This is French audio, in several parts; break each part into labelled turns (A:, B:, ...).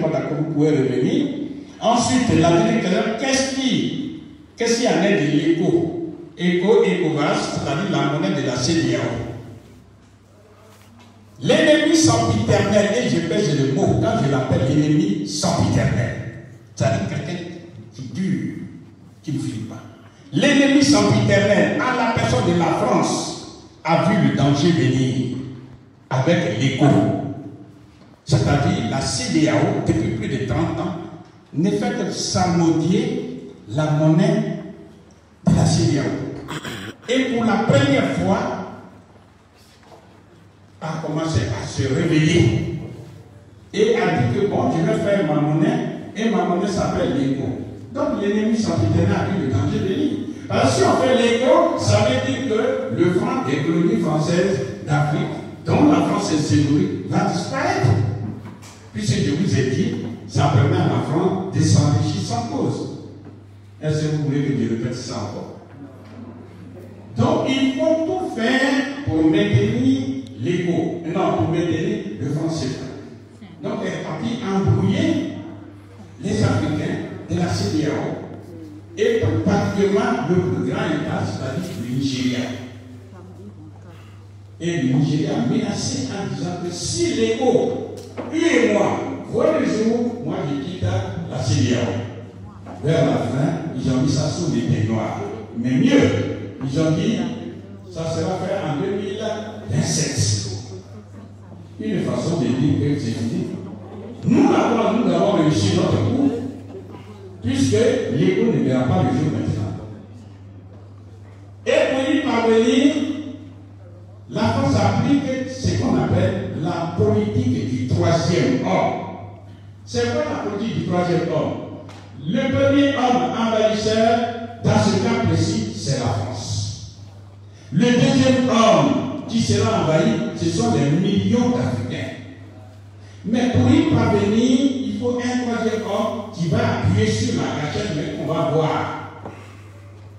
A: Vous pouvez revenir. Ensuite, la vérité, qu'est-ce qu'il y en a de l'éco? ECOWAS, c'est-à-dire la monnaie de la CEDEAO. L'ennemi sempiternel, et je pèse le mot, quand je l'appelle l'ennemi sempiternel, c'est-à-dire quelqu'un qui dure, qui ne finit pas. L'ennemi sempiternel, à la personne de la France, a vu le danger venir avec l'éco. C'est-à-dire la CEDEAO, depuis plus de 30 ans, ne fait que s'amodier la monnaie de la CEDEAO. Et pour la première fois, a commencé à se réveiller et a dit que bon, je vais faire ma monnaie et ma monnaie s'appelle l'éco. Donc l'ennemi sempiternel a vu le danger venir. Parce que si on fait l'éco, ça veut dire que le franc des colonies françaises d'Afrique, dont la France se nourrit, va disparaître. Puisque je vous ai dit, ça permet à la France de s'enrichir sans cause. Est-ce que vous voulez que je répète ça encore? Donc il faut tout faire pour maintenir l'éco, non, pour maintenir le franc CFA. Donc elle est partie embrouiller les Africains de la CEDEAO et particulièrement le plus grand État, c'est-à-dire le Nigeria. Et le Nigeria a menacé en disant que si l'éco, lui et moi, voient le jour, moi je quitte la CEDEAO. Vers la fin, ils ont mis ça sous les peignoirs. Mais mieux, ils ont dit, ça sera fait en 2027. Une façon de dire que c'est fini. Nous avons réussi notre coup, puisque l'éco ne verra pas le jour maintenant. Et pour y parvenir, la France applique ce qu'on appelle la politique du troisième homme. C'est quoi la politique du troisième homme? Le premier homme envahisseur, dans ce cas précis, c'est la France. Le deuxième homme qui sera envahi, ce sont les millions d'Africains. Mais pour y parvenir, il faut un troisième homme qui va appuyer sur la gâchette, mais qu'on va voir.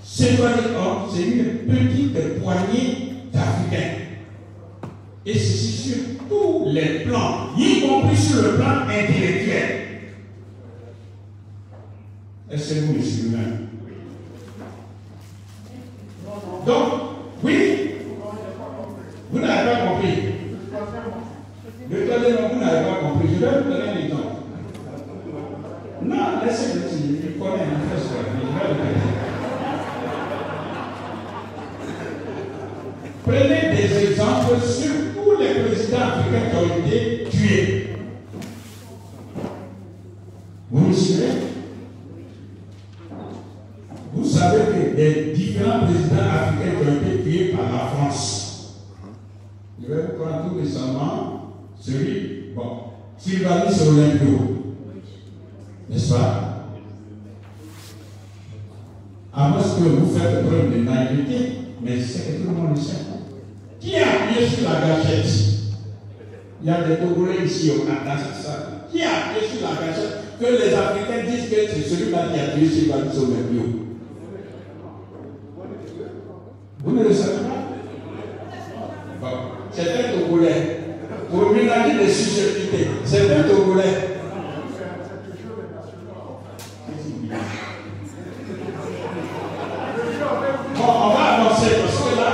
A: Ce troisième homme, c'est une petite poignée d'Africains. Et ceci sur tous les plans, y compris sur le plan intellectuel. Est-ce que vous me suivez? Donc, oui, vous n'avez pas compris. Le troisième homme, vous n'avez pas compris. Je vais vous donner un exemple. Non, laissez-le, je connais un peu ça. Je vais le dire. Prenez des exemples sur tous les présidents africains qui ont été tués. Vous me suivez? Vous savez que les différents présidents africains qui ont été tués par la France. Je vais vous prendre tout récemment celui, bon, Sylvanus Olympio. N'est-ce pas? À moins que vous faites preuve de naïveté, mais c'est que tout le monde le sait. Qui a appuyé sur la gâchette? Il y a des Togolais ici au Canada, c'est ça. Qui a appuyé sur la gâchette? Que les Africains disent que c'est celui-là qui a appuyé sur Sylvanus Olympio. Vous ne le savez pas? Bon, c'est un Togolais. Pour ménager des susceptibilités, c'est un Togolais. Bon, on va avancer parce que là,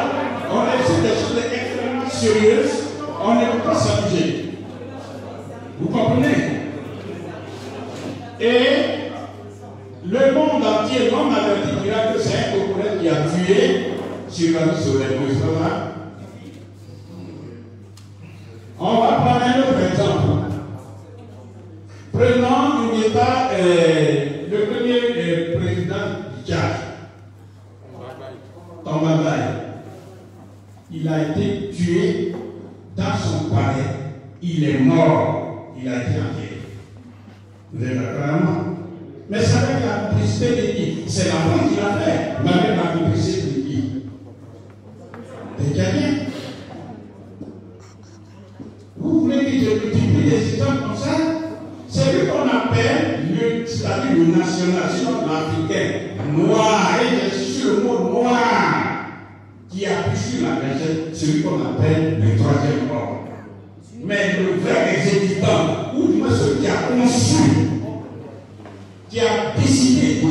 A: on est sur des choses extrêmement sérieuses. On ne peut pas s'amuser. Vous comprenez? Et le monde entier, le monde averti dira que c'est un Togolais qui a tué Sylvanus Olympio. On va prendre un autre exemple. Prenons un État, le premier président du Tchad, Tombabay. Il a été tué dans son palais. Il est mort. Il a été enterré. Vous êtes d'accord? Mais ça avec la complicité de qui? C'est la France qui l'a fait. Mais avec la complicité de qui? Des Tchadiens. Vous voulez que je multiplie des exemples comme ça? C'est ce qu'on appelle, c'est-à-dire le nationalisme africain noir. Et je suis sur le mot noir qui appuie sur la gâchette, celui qu'on appelle le troisième homme. Mais le vrai exécutant, ou du moins celui qui a conçu, qui a décidé de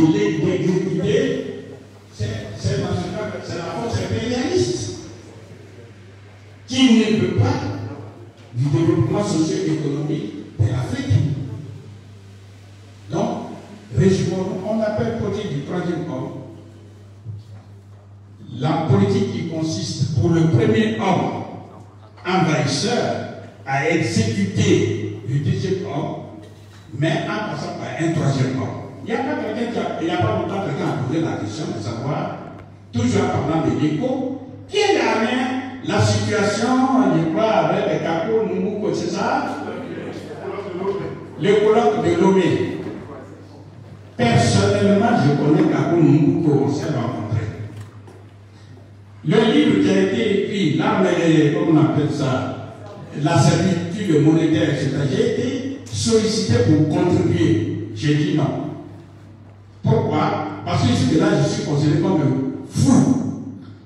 A: l'exécuter, c'est la force impérialiste qui ne veut pas du développement socio-économique de l'Afrique. Donc, résumons, on appelle politique du troisième homme la politique qui consiste pour le premier homme envahisseur à exécuter le deuxième homme, mais en passant par un troisième homme. Il n'y a pas longtemps quelqu'un a posé la question de savoir, toujours en parlant de l'écho, qui a gagné la situation, je crois, avec les Kako, Numbuko, c'est ça? Le colloque de Lomé. Personnellement, je connais Kako, Numbuko, on s'est rencontrés. Le livre qui a été écrit, là, comment on appelle ça, la servitude monétaire, etc., j'ai été sollicité pour contribuer. J'ai dit non. Pourquoi? Parce que jusque-là, je suis considéré comme fou.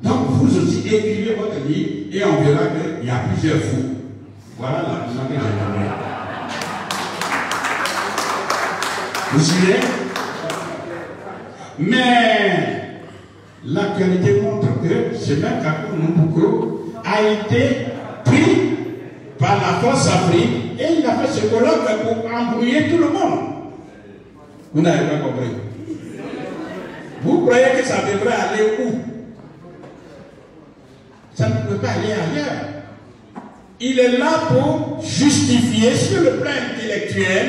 A: Donc, vous aussi écrivez votre livre et on verra qu'il y a plusieurs fous. Voilà la raison que j'ai donnée. Vous suivez? Mais l'actualité montre que ce même Kako Numbuko a été pris par la force Afrique et il a fait ce colloque pour embrouiller tout le monde. Vous n'avez pas compris. Vous croyez que ça devrait aller où? Ça ne peut pas aller ailleurs. Il est là pour justifier sur le plan intellectuel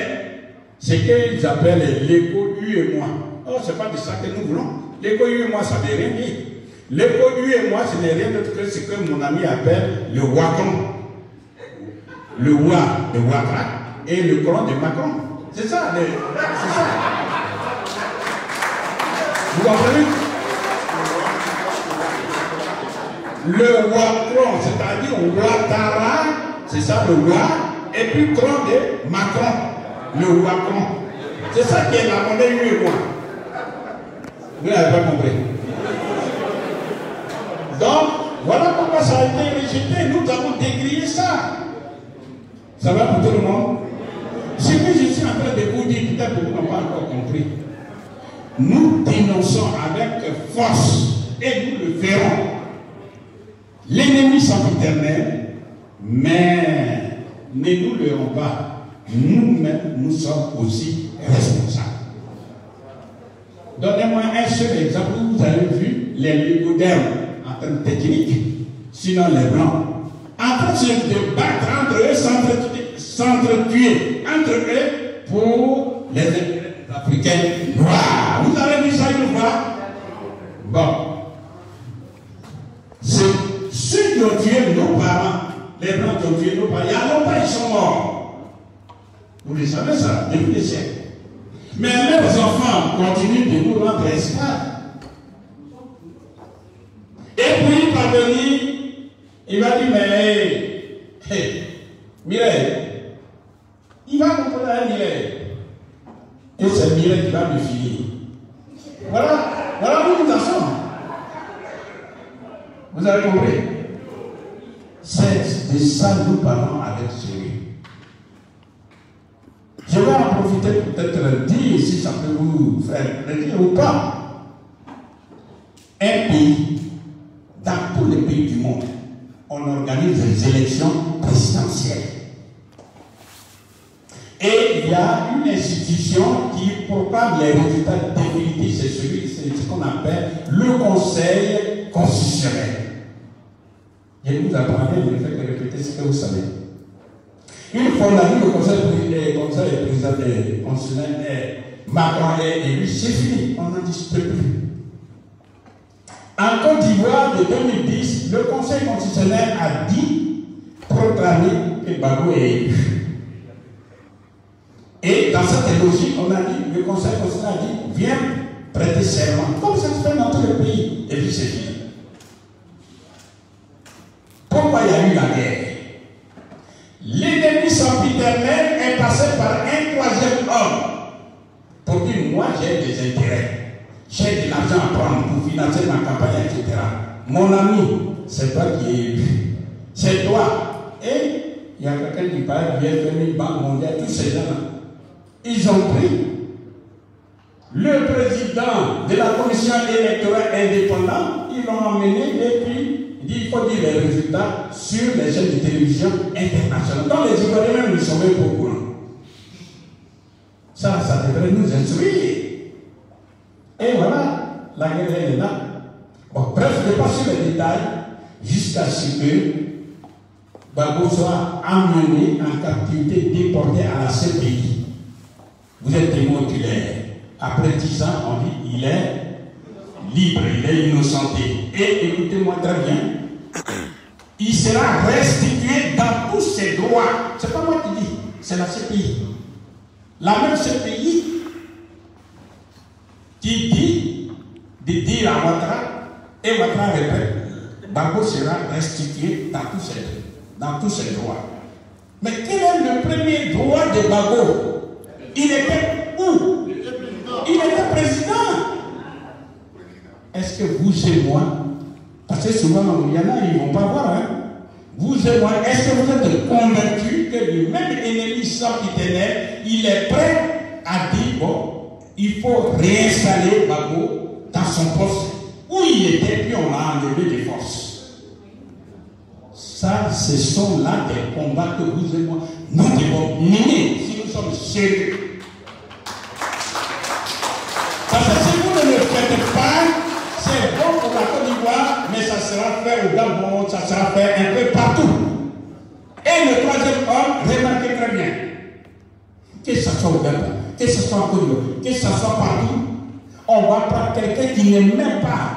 A: ce qu'ils appellent l'écho U et moi. Oh, ce n'est pas de ça que nous voulons. L'écho U et moi, ça ne veut rien dire. L'écho U et moi, ce n'est rien d'autre que ce que mon ami appelle le Wakon. Le Wa de Ouattara et le Cron de Macron. C'est ça, c'est ça. Vous comprenez? Le Wakron, c'est-à-dire Ouattara, c'est ça le Wa, et puis Cron de Macron, le Wakron. C'est ça qui est la monnaie U et moi. Vous n'avez pas compris. Donc, voilà pourquoi ça a été rejeté. Nous avons décrié ça. Ça va pour tout le monde? Ce que je suis en train de vous dire, peut-être que vous n'avez pas encore compris. Nous dénonçons avec force, et nous le verrons, l'ennemi sempiternel, mais ne nous leurrons pas. Nous-mêmes, nous sommes aussi responsables. Donnez-moi un seul exemple où vous avez vu les légodermes en termes techniques, sinon les blancs, en train de se battre entre eux, s'entretuer entre eux pour les intérêts africains noirs. Vous avez vu ça une fois? Bon. C'est ceux qui ont tué nos parents, les blancs qui ont tué nos parents, il y a longtemps ils sont morts. Vous le savez ça, depuis des siècles. Mais leurs enfants continuent de nous rendre esclaves. Et puis parvenir, il va dire, mais, Mireille, il va comprendre à Mireille. Et c'est Mireille qui va me filer. Voilà où nous en sommes. Vous avez compris? C'est de ça que nous parlons avec sérieux. Je vais en profiter peut-être dire si ça peut vous faire plaisir ou pas. Un pays, dans tous les pays du monde, on organise des élections présidentielles. Et il y a une institution qui proclame les résultats définitifs, c'est ce qu'on appelle le Conseil constitutionnel. Et vous apprenez, je ne fais que répéter ce que vous savez. Une fois le Conseil présidentiel constitutionnel Macron est élu, c'est fini, on n'en discute plus. En Côte d'Ivoire de 2010, le Conseil constitutionnel a dit, proclamé que Gbagbo est élu. Et dans cette logique, on a dit, le Conseil constitutionnel a dit, viens prêter serment. Comme ça se fait dans tous les pays. Et puis c'est fini. Pourquoi il y a eu la guerre? L'ennemi sempiternel est passé par un troisième homme pour dire, moi j'ai des intérêts, j'ai de l'argent à prendre pour financer ma campagne, etc. Mon ami, c'est toi qui es élu. C'est toi. Et il y a quelqu'un qui parle, BFM, Banque mondiale, tous ces gens-là. Ils ont pris le président de la commission électorale indépendante, ils l'ont emmené et puis il dit il faut dire les résultats sur les chaînes de télévision internationales. Donc les Ivoiriens même ne sont même pas au courant. Ça devrait nous instruire. Et voilà, la guerre est là. Bon, bref, je ne vais pas sur les détails jusqu'à ce que Gbagbo soit emmené en captivité, déporté à la CPI. Vous êtes témoin oculaire. Après 10 ans, on dit il est libre, il est innocenté. Et écoutez-moi très bien, il sera restitué dans tous ses droits. Ce n'est pas moi qui dis, c'est la CPI. La même CPI qui dit de dire à Ouattara, et Ouattara répète, Gbagbo sera restitué dans tous ses droits. Mais quel est le premier droit de Gbagbo? Il était où? Il était président. Est-ce que vous et moi, parce que souvent il y en a, ils ne vont pas voir, hein? Vous et moi, est-ce que vous êtes convaincus que le même ennemi sempiternel, il est prêt à dire, bon, il faut réinstaller Gbagbo dans son poste où il était, puis on l'a enlevé des forces. Ça, ce sont là des combats que vous et moi, nous devons mener si nous sommes sérieux. Parce que si vous ne le faites pas, c'est bon pour la Côte d'Ivoire, mais ça sera fait au Gabon, ça sera fait un peu partout. Et le troisième homme, remarquez très bien, que ce soit au Gabon, que ce soit en Côte d'Ivoire, que ce soit partout, on va prendre quelqu'un qui n'est même pas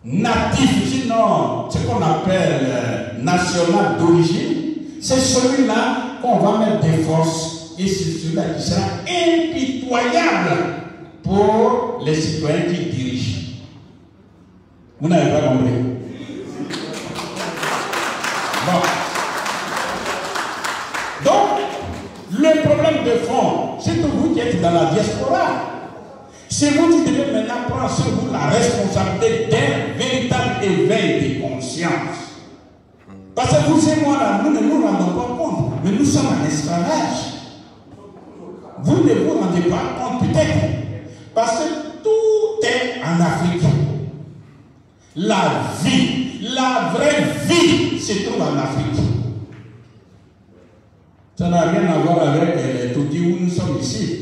A: natif, sinon ce qu'on appelle national d'origine, c'est celui-là qu'on va mettre des forces et c'est celui-là qui sera impitoyable pour les citoyens qui dirigent. Vous n'avez pas compris. Bon. Donc, le problème de fond, c'est que vous qui êtes dans la diaspora, c'est vous qui devez maintenant prendre sur vous la responsabilité d'un véritable éveil de conscience. Parce que vous et moi, là, nous ne nous rendons pas compte, mais nous sommes en esclavage. Vous ne vous rendez pas compte peut-être. Parce que tout est en Afrique. La vie, la vraie vie se trouve en Afrique. Ça n'a rien à voir avec les Toudis où nous sommes ici.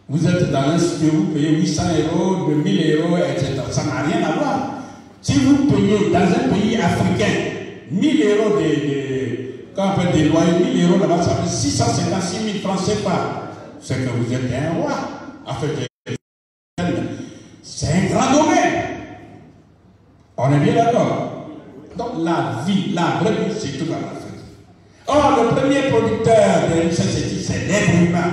A: Vous êtes dans un studio, vous payez 800 €, 2000 €, etc. Ça n'a rien à voir. Si vous payez dans un pays africain 1000 € des loyers, 1000 € là-bas, ça fait 656 000 francs CFA. C'est que vous êtes un roi. En fait, c'est un grand domaine. On est bien d'accord. Donc la vie, la vraie vie, c'est tout en Afrique. Or, le premier producteur de l'UCCT, c'est l'être humain.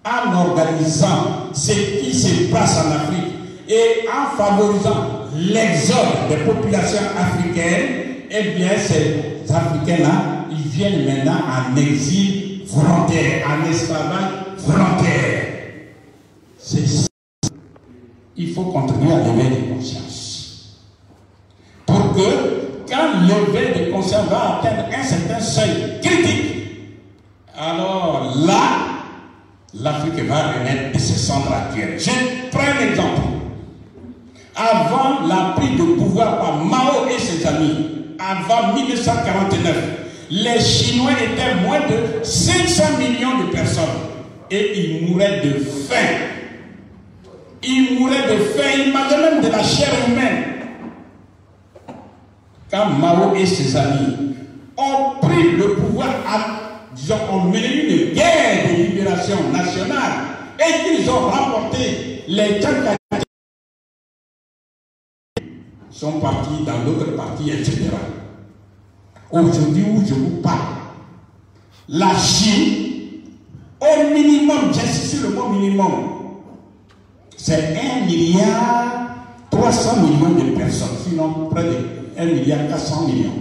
A: En organisant ce qui se passe en Afrique et en favorisant l'exode des populations africaines, eh bien, ces Africains-là, ils viennent maintenant en exil volontaire, en esclavage volontaire. C'est ça. Il faut contribuer à l'éveil de conscience. Pour que, quand l'éveil de conscience va atteindre un certain seuil critique, alors là, l'Afrique va renaître de ses cendres actuelles. Je prends un exemple. Avant la prise de pouvoir par Mao et ses amis, avant 1949, les Chinois étaient moins de 500 millions de personnes et ils mouraient de faim. Ils mouraient de faim, ils mangeaient même de la chair humaine. Quand Mao et ses amis ont pris le pouvoir, ont mené une guerre de libération nationale et qu'ils ont remporté les Tchankadji sont partis dans d'autres partis, etc. Aujourd'hui où je vous parle, la Chine, au minimum, j'insiste sur le mot minimum, c'est 1,3 milliard de personnes, sinon près de 1,4 milliard.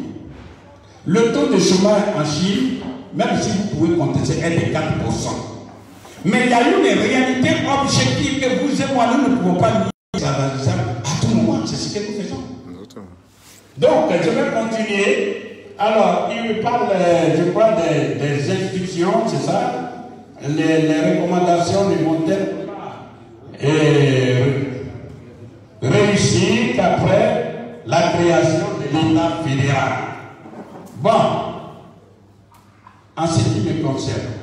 A: Le taux de chômage en Chine, même si vous pouvez contester, est de 4%. Mais il y a une réalité objective que vous et moi, nous ne pouvons pas nier. À tout moment, c'est ce que nous faisons. Donc, je vais continuer Alors, il parle, je crois, des instructions, c'est ça? Les recommandations ne vont être réussies qu'après la création de l'État fédéral. Bon, en ce qui me concerne,